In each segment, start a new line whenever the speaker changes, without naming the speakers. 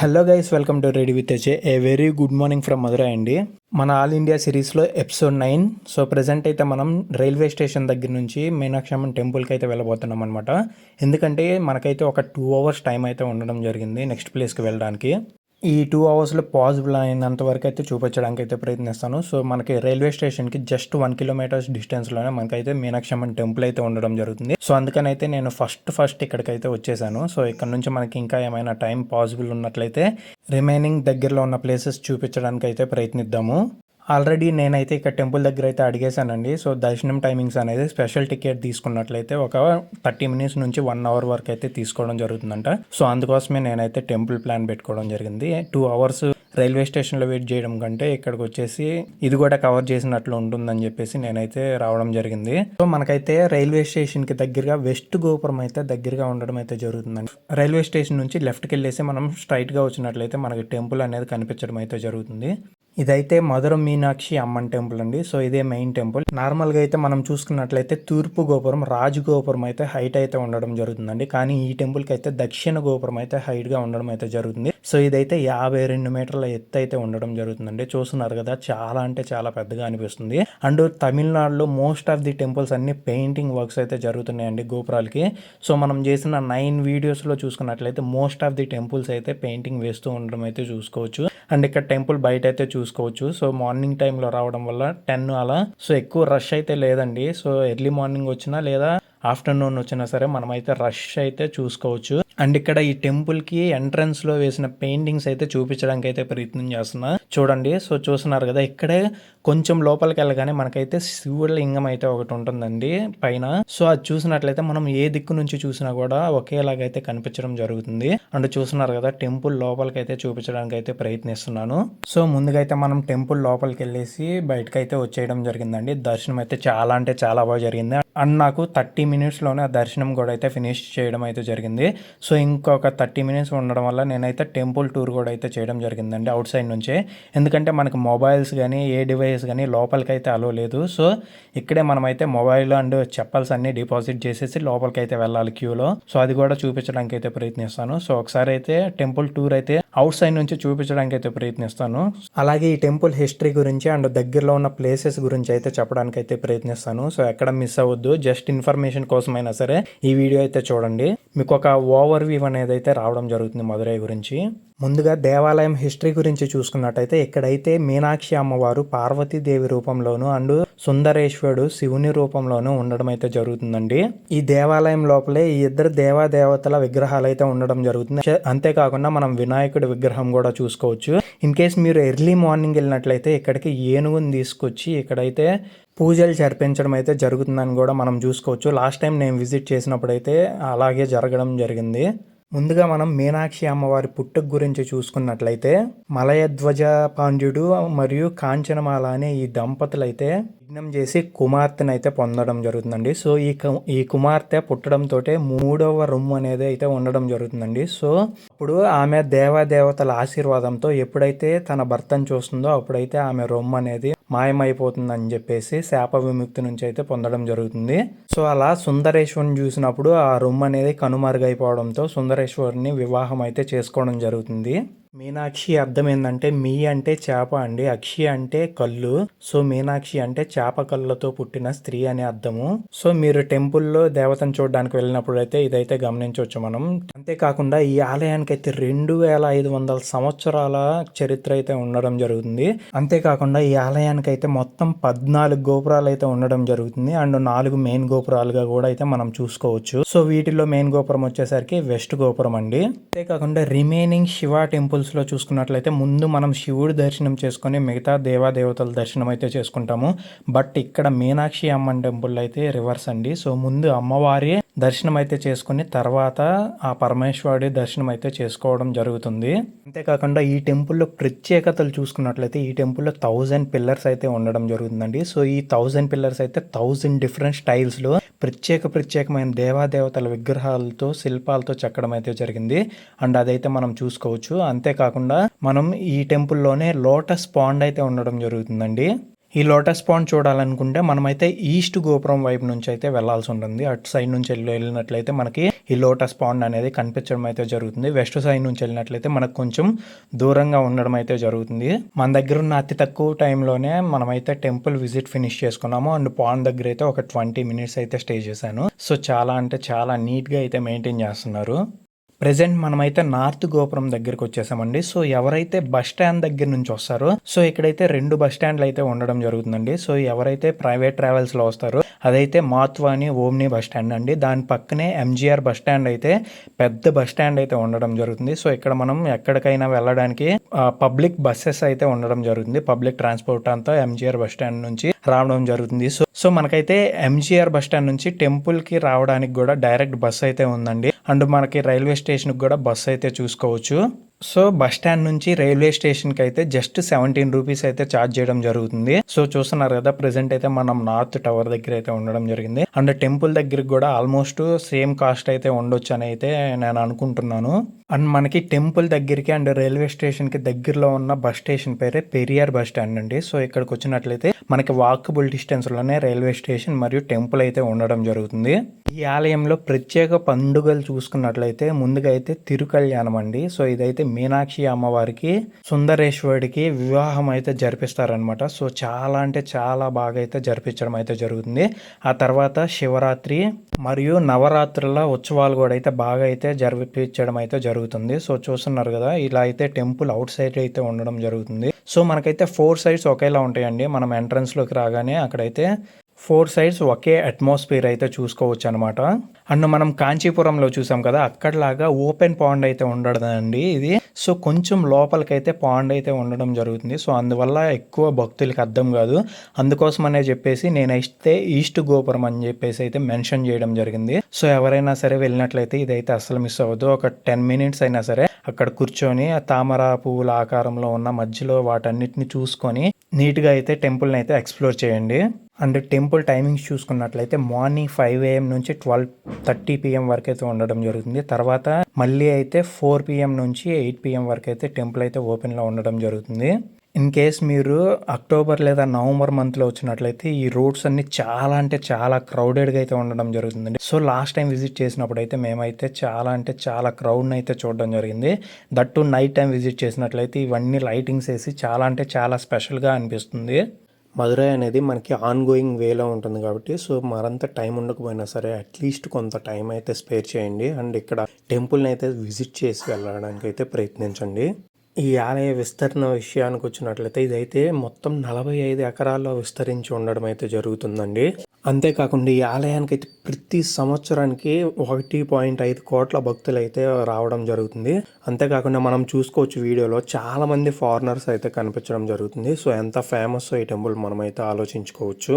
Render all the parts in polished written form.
Hello guys, welcome to ready with H. A very good morning from Madurai అండి. మన all India సిరీస్లో episode 9. So present అయితే మనం railway station దగ్గర నుంచి మీనాక్షి అమ్మన్ టెంపుల్కి అయితే వెళ్ళబోతున్నాం అనమాట. ఎందుకంటే మనకైతే ఒక 2 hours టైం అయితే ఉండడం జరిగింది నెక్స్ట్ ప్లేస్కి వెళ్ళడానికి. ఈ 2 అవర్స్లో పాసిబుల్ అయినంత వరకు అయితే చూపించడానికి అయితే ప్రయత్నిస్తాను. సో మనకి రైల్వే స్టేషన్కి జస్ట్ 1 kilometers డిస్టెన్స్లోనే మనకైతే మీనాక్షి అమ్మన్ టెంపుల్ అయితే ఉండడం జరుగుతుంది. సో అందుకని అయితే నేను ఫస్ట్ ఇక్కడికైతే వచ్చేసాను. సో ఇక్కడ నుంచి మనకి ఇంకా ఏమైనా టైం పాసిబుల్ ఉన్నట్లయితే రిమైనింగ్ దగ్గరలో ఉన్న ప్లేసెస్ చూపించడానికి అయితే ప్రయత్నిద్దాము. ఆల్రెడీ నేనైతే ఇక్కడ టెంపుల్ దగ్గర అయితే అడిగేశానండి. సో దర్శనం టైమింగ్స్ అనేది స్పెషల్ టికెట్ తీసుకున్నట్లయితే ఒక 30 minutes నుంచి 1 hour వరకు అయితే తీసుకోవడం జరుగుతుందంట. సో అందుకోసమే నేనైతే టెంపుల్ ప్లాన్ పెట్టుకోవడం జరిగింది. 2 hours రైల్వే స్టేషన్లో వెయిట్ చేయడం కంటే ఇక్కడికి వచ్చేసి ఇది కూడా కవర్ చేసినట్లు ఉంటుందని చెప్పేసి నేనైతే రావడం జరిగింది. సో మనకైతే రైల్వే స్టేషన్కి దగ్గరగా వెస్ట్ గోపురం అయితే దగ్గరగా ఉండడం అయితే జరుగుతుందండి. రైల్వే స్టేషన్ నుంచి లెఫ్ట్కి వెళ్ళేసి మనం స్ట్రైట్గా వచ్చినట్లయితే మనకి టెంపుల్ అనేది కనిపించడం అయితే జరుగుతుంది. ఇదైతే మధుర మీనాక్షి అమ్మన్ టెంపుల్ అండి. సో ఇదే మెయిన్ టెంపుల్. నార్మల్గా అయితే మనం చూసుకున్నట్లయితే తూర్పు గోపురం, రాజు గోపురం అయితే హైట్ అయితే ఉండడం జరుగుతుందండి. కానీ ఈ టెంపుల్కి అయితే దక్షిణ గోపురం అయితే హైట్గా ఉండడం అయితే జరుగుతుంది. సో ఇదైతే 52 మీటర్ల ఎత్తు అయితే ఉండడం జరుగుతుందండి. చూస్తున్నారు కదా, చాలా అంటే చాలా పెద్దగా అనిపిస్తుంది. అండ్ తమిళనాడులో మోస్ట్ ఆఫ్ ది టెంపుల్స్ అన్ని పెయింటింగ్ వర్క్స్ అయితే జరుగుతున్నాయండి గోపురాలకి. సో మనం చేసిన 9 వీడియోస్లో చూసుకున్నట్లయితే మోస్ట్ ఆఫ్ ది టెంపుల్స్ అయితే పెయింటింగ్ వేస్తూ ఉండడం అయితే చూసుకోవచ్చు. అండ్ ఇక్కడ టెంపుల్ బయట అయితే చూసుకోవచ్చు. సో మార్నింగ్ టైంలో రావడం వల్ల 10 అలా, సో ఎక్కువ రష్ అయితే లేదండి. సో ఎర్లీ మార్నింగ్ వచ్చినా లేదా ఆఫ్టర్నూన్ వచ్చినా సరే మనమైతే రష్ అయితే చూసుకోవచ్చు. అండ్ ఇక్కడ ఈ టెంపుల్ కి ఎంట్రన్స్ లో వేసిన పెయింటింగ్స్ అయితే చూపించడానికి అయితే ప్రయత్నం చేస్తున్నా. చూడండి, సో చూస్తున్నారు కదా, ఇక్కడే కొంచెం లోపలికి వెళ్ళగానే మనకైతే శివలింగం అయితే ఒకటి ఉంటుందండి పైన. సో అది చూసినట్లయితే మనం ఏ దిక్కు నుంచి చూసినా కూడా ఒకేలాగైతే కనిపించడం జరుగుతుంది. అండ్ చూస్తున్నారు కదా, టెంపుల్ లోపలికి అయితే చూపించడానికి అయితే ప్రయత్నిస్తున్నాను. సో ముందుగా అయితే మనం టెంపుల్ లోపలికి వెళ్ళేసి బయటకు అయితే వచ్చేయడం జరిగిందండి. దర్శనం అయితే చాలా అంటే చాలా బాగా జరిగింది. అండ్ నాకు 30 minutesలోనే ఆ దర్శనం కూడా అయితే ఫినిష్ చేయడం అయితే జరిగింది. సో ఇంకొక 30 minutes ఉండడం వల్ల నేనైతే టెంపుల్ టూర్ కూడా అయితే చేయడం జరిగిందండి అవుట్ సైడ్ నుంచే. ఎందుకంటే మనకు మొబైల్స్ కానీ ఏ డివైస్ కానీ లోపలికి అయితే అలో లేదు. సో ఇక్కడే మనమైతే మొబైల్ అండ్ చెప్పల్స్ అన్ని డిపాజిట్ చేసేసి లోపలికి అయితే వెళ్ళాలి క్యూలో. సో అది కూడా చూపించడానికి అయితే ప్రయత్నిస్తాను. సో ఒకసారి అయితే టెంపుల్ టూర్ అయితే అవుట్ సైడ్ నుంచి చూపించడానికి అయితే ప్రయత్నిస్తాను. అలాగే ఈ టెంపుల్ హిస్టరీ గురించి అండ్ దగ్గరలో ఉన్న ప్లేసెస్ గురించి అయితే చెప్పడానికి అయితే ప్రయత్నిస్తాను. సో ఎక్కడ మిస్ అవ్వద్దు. జస్ట్ ఇన్ఫర్మేషన్ కోసమైనా సరే ఈ వీడియో అయితే చూడండి. మీకు ఒక ఓవర్ వ్యూ అనేది అయితే రావడం జరుగుతుంది మధురై గురించి. ముందుగా దేవాలయం హిస్టరీ గురించి చూసుకున్నట్టయితే ఇక్కడైతే మీనాక్షి అమ్మవారు పార్వతీదేవి రూపంలోను అండ్ సుందరేశ్వరుడు శివుని రూపంలోనూ ఉండడం అయితే జరుగుతుందండి. ఈ దేవాలయం లోపలే ఈ ఇద్దరు దేవతల విగ్రహాలు అయితే ఉండడం జరుగుతుంది. అంతేకాకుండా మనం వినాయకుడి విగ్రహం కూడా చూసుకోవచ్చు. ఇన్ కేస్ మీరు ఎర్లీ మార్నింగ్ వెళ్ళినట్లయితే ఇక్కడికి ఏనుగుని తీసుకొచ్చి ఇక్కడైతే పూజలు జరిపించడం అయితే జరుగుతుందని కూడా మనం చూసుకోవచ్చు. లాస్ట్ టైం నేను విజిట్ చేసినప్పుడైతే అలాగే జరగడం జరిగింది. ముందుగా మనం మీనాక్షి అమ్మవారి పుట్టుక గురించి చూసుకున్నట్లయితే మలయధ్వజ పాండ్యుడు మరియు కాంచనమాల అనే ఈ దంపతులు అయితే యజ్ఞం చేసి కుమార్తెను అయితే పొందడం జరుగుతుందండి. సో ఈ కుమార్తె పుట్టడంతో 3వ రొమ్ము అనేది అయితే ఉండడం జరుగుతుందండి. సో అప్పుడు ఆమె దేవతల ఆశీర్వాదంతో ఎప్పుడైతే తన భర్తను చూస్తుందో అప్పుడైతే ఆమె రొమ్ము అనేది మాయమైపోతుందని చెప్పేసి శాప విముక్తి నుంచి అయితే పొందడం జరుగుతుంది. సో అలా సుందరేశ్వరిని చూసినప్పుడు ఆ రొమ్ము అనేది కనుమరుగైపోవడంతో సుందరేశ్వరిని వివాహం అయితే చేసుకోవడం జరుగుతుంది. మీనాక్షి అర్థం ఏంటంటే మీ అంటే చేప అండి, అక్షి అంటే కళ్ళు. సో మీనాక్షి అంటే చేప కళ్ళతో పుట్టిన స్త్రీ అనే అర్థము. సో మీరు టెంపుల్లో దేవతను చూడడానికి వెళ్ళినప్పుడు అయితే ఇదైతే గమనించవచ్చు మనం. అంతేకాకుండా ఈ ఆలయానికి అయితే 2500 సంవత్సరాల చరిత్ర అయితే ఉండడం జరుగుతుంది. అంతేకాకుండా ఈ ఆలయానికి అయితే మొత్తం 14 గోపురాలు అయితే ఉండడం జరుగుతుంది. అండ్ 4 మెయిన్ గోపురాలుగా కూడా అయితే మనం చూసుకోవచ్చు. సో వీటిలో మెయిన్ గోపురం వచ్చేసరికి వెస్ట్ గోపురం అండి. అంతేకాకుండా రిమైనింగ్ శివ టెంపుల్స్ లో చూసుకున్నట్లయితే ముందు మనం శివుడు దర్శనం చేసుకుని మిగతా దేవతల దర్శనం అయితే చేసుకుంటాము. బట్ ఇక్కడ మీనాక్షి అమ్మన్ టెంపుల్ అయితే రివర్స్ అండి. సో ముందు అమ్మవారి దర్శనం అయితే చేసుకుని తర్వాత ఆ పరమేశ్వరుడి దర్శనం అయితే చేసుకోవడం జరుగుతుంది. అంతేకాకుండా ఈ టెంపుల్లో ప్రత్యేకతలు చూసుకున్నట్లయితే ఈ టెంపుల్లో 1000 పిల్లర్స్ అయితే ఉండడం జరుగుతుందండి. సో ఈ 1000 పిల్లర్స్ అయితే 1000 డిఫరెంట్ స్టైల్స్ లో ప్రత్యేకమైన దేవతల విగ్రహాలతో శిల్పాలతో చెక్కడం అయితే జరిగింది. అండ్ అదైతే మనం చూసుకోవచ్చు. అంతేకాకుండా మనం ఈ టెంపుల్లోనే లోటస్ పాండ్ అయితే ఉండడం జరుగుతుందండి. ఈ లోటస్ పాండ్ చూడాలనుకుంటే మనమైతే ఈస్ట్ గోపురం వైపు నుంచి అయితే వెళ్లాల్సి ఉంటుంది. అటు సైడ్ నుంచి వెళ్ళినట్లయితే మనకి ఈ లోటస్ పాండ్ అనేది కనిపించడం అయితే జరుగుతుంది. వెస్ట్ సైడ్ నుంచి వెళ్ళినట్లయితే మనకు కొంచెం దూరంగా ఉండడం అయితే జరుగుతుంది. మన దగ్గర ఉన్న అతి తక్కువ టైంలోనే మనమైతే టెంపుల్ విజిట్ ఫినిష్ చేసుకున్నాము. అండ్ పాండ్ దగ్గర అయితే ఒక 20 మినిట్స్ అయితే స్టే చేశాను. సో చాలా అంటే చాలా నీట్గా అయితే మెయింటైన్ చేస్తున్నారు. ప్రెజెంట్ మనమైతే నార్త్ గోపురం దగ్గరికి వచ్చేసామండి. సో ఎవరైతే బస్ స్టాండ్ దగ్గర నుంచి వస్తారో సో ఇక్కడైతే 2 బస్ స్టాండ్లు అయితే ఉండడం జరుగుతుందండి. సో ఎవరైతే ప్రైవేట్ ట్రావెల్స్లో వస్తారో అదైతే మాత్వాని ఓమ్ని బస్ స్టాండ్ అండి. దాని పక్కనే ఎంజీఆర్ బస్ స్టాండ్ అయితే పెద్ద బస్ స్టాండ్ అయితే ఉండడం జరుగుతుంది. సో ఇక్కడ మనం ఎక్కడికైనా వెళ్ళడానికి పబ్లిక్ బస్సెస్ అయితే ఉండడం జరుగుతుంది. పబ్లిక్ ట్రాన్స్పోర్ట్ అంతా ఎంజీఆర్ బస్ స్టాండ్ నుంచి రావడం జరుగుతుంది. సో మనకైతే ఎంజీఆర్ బస్ స్టాండ్ నుంచి టెంపుల్కి రావడానికి కూడా డైరెక్ట్ బస్ అయితే ఉందండి. అండ్ మనకి రైల్వే స్టేషన్కి కూడా బస్ అయితే చూసుకోవచ్చు. సో బస్ స్టాండ్ నుంచి రైల్వే స్టేషన్కి అయితే జస్ట్ 17 రూపీస్ అయితే ఛార్జ్ చేయడం జరుగుతుంది. సో చూస్తున్నారు కదా, ప్రెసెంట్ అయితే మనం నార్త్ టవర్ దగ్గర అయితే ఉండడం జరిగింది. అండ్ టెంపుల్ దగ్గరికి కూడా ఆల్మోస్ట్ సేమ్ కాస్ట్ అయితే ఉండొచ్చు అని అయితే నేను అనుకుంటున్నాను. అండ్ మనకి టెంపుల్ దగ్గరికి అండ్ రైల్వే స్టేషన్కి దగ్గరలో ఉన్న బస్ స్టేషన్ పేరే పెరియార్ బస్ స్టాండ్ అండి. సో ఇక్కడికి వచ్చినట్లయితే మనకి వాకబుల్ డిస్టెన్స్లోనే రైల్వే స్టేషన్ మరియు టెంపుల్ అయితే ఉండడం జరుగుతుంది. ఈ ఆలయంలో ప్రత్యేక పండుగలు చూసుకున్నట్లయితే ముందుగా అయితే తిరుకల్యాణం అండి. సో ఇదైతే మీనాక్షి అమ్మవారికి సుందరేశ్వరుడికి వివాహం అయితే జరిపిస్తారనమాట. సో చాలా అంటే చాలా బాగా అయితే జరిపించడం అయితే జరుగుతుంది. ఆ తర్వాత శివరాత్రి మరియు నవరాత్రుల ఉత్సవాలు కూడా అయితే బాగా అయితే జరిపించడం అయితే జరుగుతుంది. సో చూస్తున్నారు కదా, ఇలా అయితే టెంపుల్ అవుట్ సైడ్ అయితే ఉండడం జరుగుతుంది. సో మనకైతే 4 సైడ్స్ ఒకేలా ఉంటాయండి. మనం ఎంట్రన్స్లోకి రాగానే అక్కడైతే 4 సైడ్స్ ఒకే అట్మాస్ఫియర్ అయితే చూసుకోవచ్చు అనమాట. అండ్ మనం కాంచీపురంలో చూసాం కదా, అక్కడలాగా ఓపెన్ పాండ్ అయితే ఉండదండి ఇది. సో కొంచెం లోపలికైతే పాండ్ అయితే ఉండడం జరుగుతుంది. సో అందువల్ల ఎక్కువ భక్తులకి అర్థం కాదు. అందుకోసమనే చెప్పేసి నేనైతే ఈస్ట్ గోపురం అని చెప్పేసి అయితే మెన్షన్ చేయడం జరిగింది. సో ఎవరైనా సరే వెళ్ళినట్లయితే ఇదైతే అస్సలు మిస్ అవ్వదు. ఒక 10 మినిట్స్ అయినా సరే అక్కడ కూర్చొని ఆ తామర పువ్వుల ఆకారంలో ఉన్న మధ్యలో వాటన్నిటిని చూసుకొని నీట్గా అయితే టెంపుల్ని అయితే ఎక్స్ప్లోర్ చేయండి. అండ్ టెంపుల్ టైమింగ్స్ చూసుకున్నట్లయితే మార్నింగ్ 5 AM నుంచి 12:30 PM వరకు అయితే ఉండడం జరుగుతుంది. తర్వాత మళ్ళీ అయితే 4 PM నుంచి 8 PM వరకు అయితే టెంపుల్ అయితే ఓపెన్లో ఉండడం జరుగుతుంది. ఇన్ కేస్ మీరు అక్టోబర్ లేదా నవంబర్ మంత్లో వచ్చినట్లయితే ఈ రోడ్స్ అన్ని చాలా అంటే చాలా క్రౌడెడ్గా అయితే ఉండడం జరుగుతుందండి. సో లాస్ట్ టైం విజిట్ చేసినప్పుడు అయితే మేమైతే చాలా అంటే చాలా క్రౌడ్ని అయితే చూడడం జరిగింది. దట్టు నైట్ టైం విజిట్ చేసినట్లయితే ఇవన్నీ లైటింగ్స్ వేసి చాలా అంటే చాలా స్పెషల్గా అనిపిస్తుంది. మదురై అనేది మనకి ఆన్ గోయింగ్ వేలో ఉంటుంది కాబట్టి సో మరంత టైం ఉండకపోయినా సరే అట్లీస్ట్ కొంత టైం అయితే స్పేర్ చేయండి. అండ్ ఇక్కడ టెంపుల్ని అయితే విజిట్ చేసి వెళ్ళడానికి అయితే ప్రయత్నించండి. ఈ ఆలయ విస్తరణ విషయానికి వచ్చినట్లయితే ఇదైతే మొత్తం 45 ఎకరాల్లో విస్తరించి ఉండడం అయితే జరుగుతుందండి. అంతేకాకుండా ఈ ఆలయానికి అయితే ప్రతి సంవత్సరానికి 1.5 కోట్ల భక్తులు అయితే రావడం జరుగుతుంది. అంతేకాకుండా మనం చూసుకోవచ్చు వీడియోలో చాలా మంది ఫారినర్స్ అయితే కనిపించడం జరుగుతుంది. సో ఎంత ఫేమస్ ఈ టెంపుల్ మనమైతే ఆలోచించుకోవచ్చు.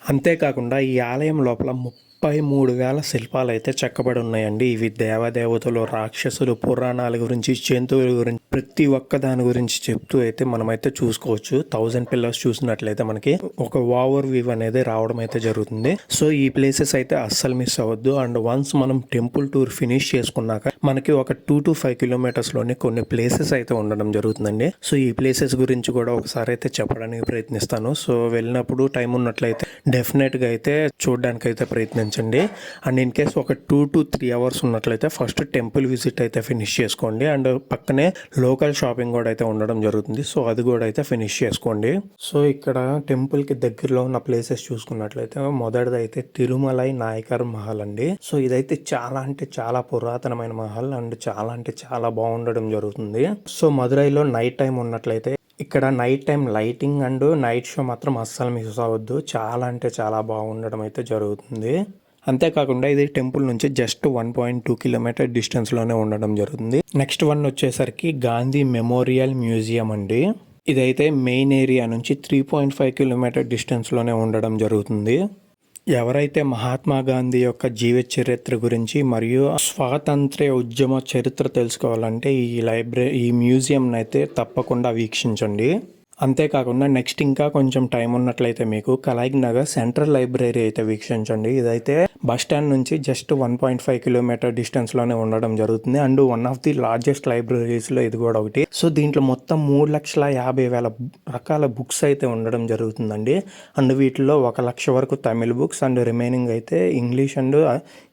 అంతేకాకుండా ఈ ఆలయం లోపల 33,000 శిల్పాలు అయితే చెక్కబడి ఉన్నాయండి. ఇవి దేవదేవతలు, రాక్షసులు, పురాణాల గురించి, జంతువుల గురించి ప్రతి ఒక్క దాని గురించి చెప్తూ అయితే మనమైతే చూసుకోవచ్చు. 1000 పిల్లర్స్ చూసినట్లయితే మనకి ఒక ఓవర్ వ్యూ అనేది రావడం అయితే జరుగుతుంది. సో ఈ ప్లేసెస్ అయితే అస్సలు మిస్ అవ్వద్దు. అండ్ వన్స్ మనం టెంపుల్ టూర్ ఫినిష్ చేసుకున్నాక మనకి ఒక 2 to 5 kilometers లోనే కొన్ని ప్లేసెస్ అయితే ఉండడం జరుగుతుందండి. సో ఈ ప్లేసెస్ గురించి కూడా ఒకసారి అయితే చెప్పడానికి ప్రయత్నిస్తాను. సో వెళ్ళినప్పుడు టైం ఉన్నట్లయితే డెఫినెట్గా అయితే చూడడానికి అయితే ప్రయత్నించండి. అండ్ ఇన్ కేస్ ఒక 2 to 3 hours ఉన్నట్లయితే ఫస్ట్ టెంపుల్ విజిట్ అయితే ఫినిష్ చేసుకోండి. అండ్ పక్కనే లోకల్ షాపింగ్ కూడా అయితే ఉండడం జరుగుతుంది. సో అది కూడా అయితే ఫినిష్ చేసుకోండి. సో ఇక్కడ టెంపుల్కి దగ్గరలో ఉన్న ప్లేసెస్ చూసుకున్నట్లయితే మొదటిది అయితే తిరుమలై నాయకర్ మహల్ అండి. సో ఇదైతే చాలా అంటే చాలా పురాతనమైన మహల్ అండ్ చాలా అంటే చాలా బాగుండడం జరుగుతుంది. సో మదురైలో నైట్ టైం ఉన్నట్లయితే ఇక్కడ night time lighting and night show మాత్రం అస్సలు మిస్ అవ్వద్దు. చాలా అంటే చాలా బాగుండడం అయితే జరుగుతుంది. అంతేకాకుండా ఇది టెంపుల్ నుంచి జస్ట్ 1.2 kilometer డిస్టెన్స్లోనే ఉండడం జరుగుతుంది. నెక్స్ట్ వన్ వచ్చేసరికి గాంధీ మెమోరియల్ మ్యూజియం అండి. ఇదైతే మెయిన్ ఏరియా నుంచి 3.5 kilometer డిస్టెన్స్లోనే ఉండడం జరుగుతుంది. ఎవరైతే మహాత్మా గాంధీ యొక్క జీవిత చరిత్ర గురించి మరియు స్వాతంత్ర్య ఉద్యమ చరిత్ర తెలుసుకోవాలంటే ఈ మ్యూజియం అయితే తప్పకుండా వీక్షించండి. అంతేకాకుండా నెక్స్ట్ ఇంకా కొంచెం టైం ఉన్నట్లయితే మీకు కలైగ్ నగర్ సెంట్రల్ లైబ్రరీ అయితే వీక్షించండి. ఇదైతే బస్ స్టాండ్ నుంచి జస్ట్ 1.5 కిలోమీటర్ డిస్టెన్స్లోనే ఉండడం జరుగుతుంది. And one of the largest లైబ్రరీస్లో ఇది కూడా ఒకటి. సో దీంట్లో మొత్తం 3,50,000 రకాల బుక్స్ అయితే ఉండడం జరుగుతుందండి. అండ్ వీటిలో 1,00,000 వరకు తమిళ్ బుక్స్ అండ్ రిమైనింగ్ అయితే ఇంగ్లీష్ అండ్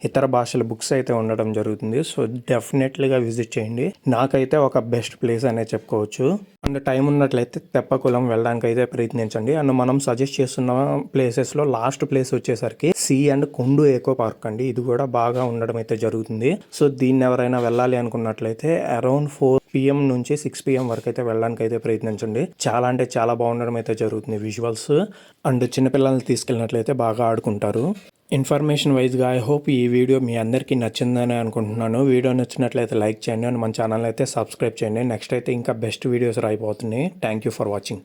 ఇతర భాషల బుక్స్ అయితే ఉండడం జరుగుతుంది. సో డెఫినెట్లీగా విజిట్ చేయండి. నాకైతే ఒక బెస్ట్ ప్లేస్ అనే చెప్పుకోవచ్చు. అండ్ టైం ఉన్నట్లయితే తెప్పకులం వెళ్ళడానికి అయితే ప్రయత్నించండి. అండ్ మనం సజెస్ట్ చేస్తున్న ప్లేసెస్లో లాస్ట్ ప్లేస్ వచ్చేసరికి సి అండ్ కొండు ఎకో పార్క్ అండి. ఇది కూడా బాగా ఉండడం అయితే జరుగుతుంది. సో దీన్ని ఎవరైనా వెళ్ళాలి అనుకున్నట్లయితే అరౌండ్ 4 PM నుంచి 6 PM వరకు అయితే వెళ్ళడానికి అయితే ప్రయత్నించండి. చాలా అంటే చాలా బాగుండడం అయితే జరుగుతుంది విజువల్స్. అండ్ చిన్నపిల్లల్ని తీసుకెళ్ళినట్లయితే బాగా ఆడుకుంటారు. ఇన్ఫర్మేషన్ వైజ్గా ఐ హోప్ ఈ వీడియో మీ అందరికీ నచ్చిందని అనుకుంటున్నాను. వీడియో నచ్చినట్లయితే లైక్ చేయండి అండ్ మన ఛానల్ అయితే సబ్స్క్రైబ్ చేయండి. నెక్స్ట్ అయితే ఇంకా బెస్ట్ వీడియోస్ రాయిపోతున్నాయి. Thank you for watching.